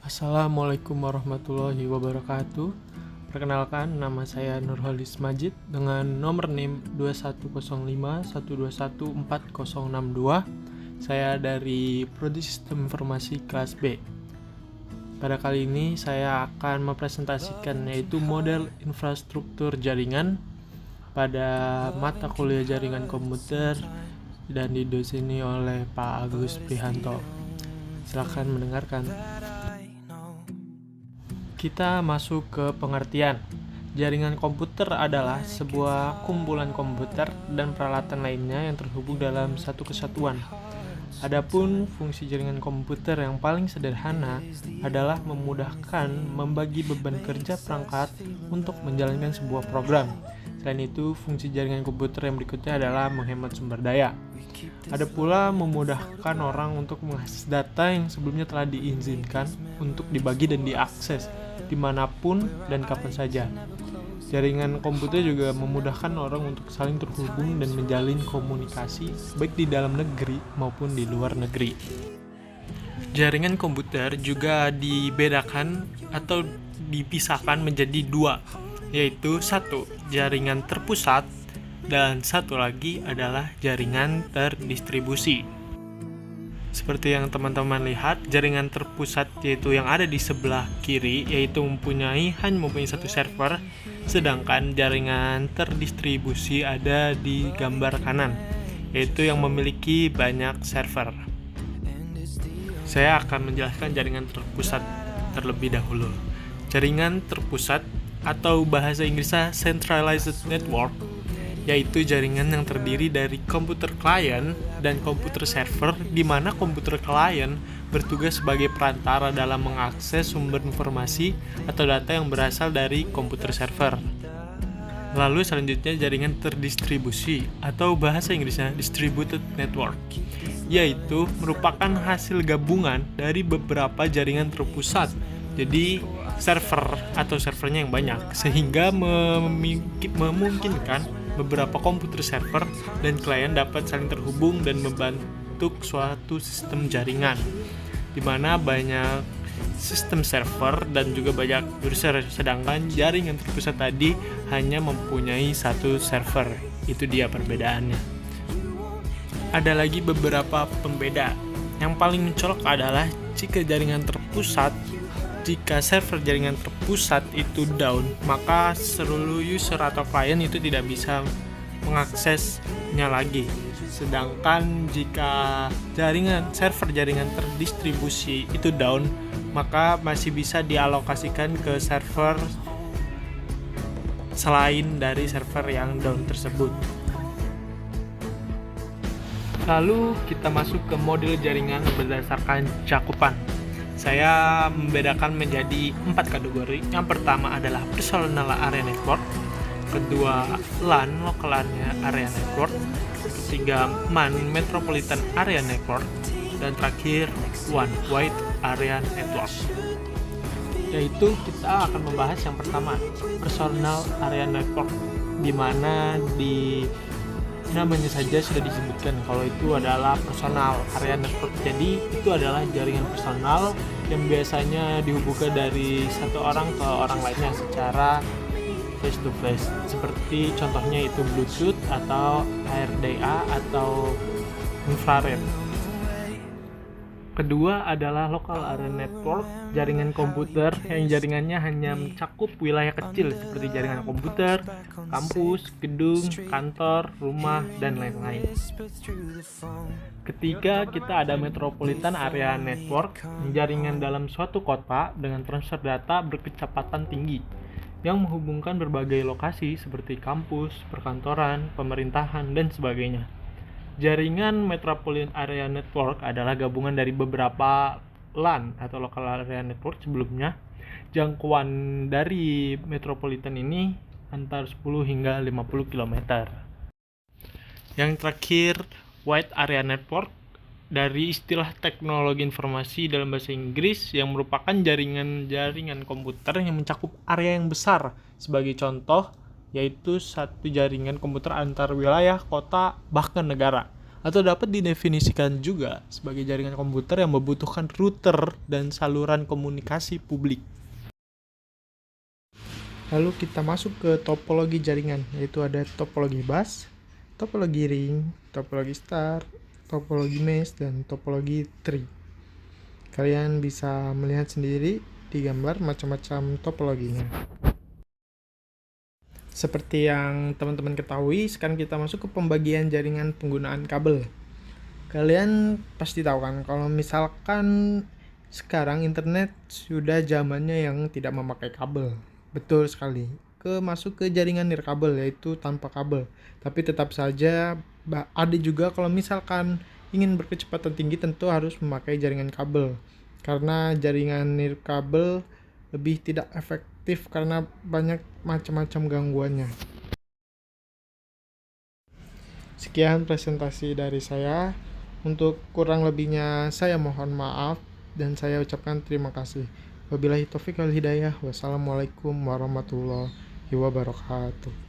Assalamualaikum warahmatullahi wabarakatuh. Perkenalkan, nama saya Nurholis Majid dengan nomor NIM 210512140062. Saya dari Prodi Sistem Informasi kelas B. Pada kali ini saya akan mempresentasikan yaitu model infrastruktur jaringan pada mata kuliah jaringan komputer dan didoseni oleh Pak Agus Prihanto. Silakan mendengarkan. Kita masuk ke pengertian. Jaringan komputer adalah sebuah kumpulan komputer dan peralatan lainnya yang terhubung dalam satu kesatuan. Adapun fungsi jaringan komputer yang paling sederhana adalah memudahkan membagi beban kerja perangkat untuk menjalankan sebuah program. Selain itu, fungsi jaringan komputer yang berikutnya adalah menghemat sumber daya. Ada pula memudahkan orang untuk mengakses data yang sebelumnya telah diizinkan untuk dibagi dan diakses dimanapun dan kapan saja. Jaringan komputer juga memudahkan orang untuk saling terhubung dan menjalin komunikasi baik di dalam negeri maupun di luar negeri. Jaringan komputer juga dibedakan atau dipisahkan menjadi dua, yaitu satu, jaringan terpusat, dan satu lagi adalah jaringan terdistribusi. Seperti yang teman-teman lihat, jaringan terpusat yaitu yang ada di sebelah kiri, yaitu hanya mempunyai satu server, sedangkan jaringan terdistribusi ada di gambar kanan, yaitu yang memiliki banyak server. Saya akan menjelaskan jaringan terpusat terlebih dahulu. Jaringan terpusat atau bahasa Inggrisnya centralized network, yaitu jaringan yang terdiri dari komputer klien dan komputer server, di mana komputer klien bertugas sebagai perantara dalam mengakses sumber informasi atau data yang berasal dari komputer server. Lalu selanjutnya jaringan terdistribusi atau bahasa Inggrisnya distributed network, yaitu merupakan hasil gabungan dari beberapa jaringan terpusat. Jadi server atau servernya yang banyak, sehingga memungkinkan beberapa komputer server dan klien dapat saling terhubung dan membentuk suatu sistem jaringan, di mana banyak sistem server dan juga banyak user, sedangkan jaringan terpusat tadi hanya mempunyai satu server. Itu dia perbedaannya. Ada lagi beberapa pembeda. Yang paling mencolok adalah jika server jaringan terpusat itu down, maka seluruh user atau klien itu tidak bisa mengaksesnya lagi. Sedangkan jika server jaringan terdistribusi itu down, maka masih bisa dialokasikan ke server selain dari server yang down tersebut. Lalu kita masuk ke model jaringan berdasarkan cakupan. Saya membedakan menjadi 4 kategori. Yang pertama adalah personal area network, kedua LAN local area network, ketiga MAN metropolitan area network, dan terakhir WAN wide area network. Yaitu kita akan membahas yang pertama, personal area network, di mana di namanya saja sudah disebutkan kalau itu adalah personal area network. Jadi itu adalah jaringan personal yang biasanya dihubungkan dari satu orang ke orang lainnya secara face to face, seperti contohnya itu Bluetooth atau RDA atau infrared. Kedua adalah local area network, jaringan komputer yang jaringannya hanya mencakup wilayah kecil seperti jaringan komputer, kampus, gedung, kantor, rumah, dan lain-lain. Ketiga, kita ada metropolitan area network, jaringan dalam suatu kota dengan transfer data berkecepatan tinggi yang menghubungkan berbagai lokasi seperti kampus, perkantoran, pemerintahan, dan sebagainya. Jaringan Metropolitan Area Network adalah gabungan dari beberapa LAN atau Local Area Network sebelumnya. Jangkauan dari Metropolitan ini antara 10 hingga 50 km. Yang terakhir, Wide Area Network, dari istilah teknologi informasi dalam bahasa Inggris yang merupakan jaringan komputer yang mencakup area yang besar. Sebagai contoh, yaitu satu jaringan komputer antar wilayah, kota, bahkan negara. atau dapat didefinisikan juga sebagai jaringan komputer yang membutuhkan router dan saluran komunikasi publik. Lalu kita masuk ke topologi jaringan, yaitu ada topologi bus, topologi ring, topologi star, topologi mesh, dan topologi tree. Kalian bisa melihat sendiri di gambar macam-macam topologinya. Seperti yang teman-teman ketahui, sekarang kita masuk ke pembagian jaringan penggunaan kabel. Kalian pasti tahu kan, kalau misalkan sekarang internet sudah zamannya yang tidak memakai kabel. Betul sekali. Masuk ke jaringan nirkabel, yaitu tanpa kabel. Tapi tetap saja ada juga kalau misalkan ingin berkecepatan tinggi tentu harus memakai jaringan kabel. Karena jaringan nirkabel lebih tidak efektif karena banyak macam-macam gangguannya. Sekian presentasi dari saya. Untuk kurang lebihnya saya mohon maaf dan saya ucapkan terima kasih. Wabillahi taufiq wal hidayah. Wassalamualaikum warahmatullahi wabarakatuh.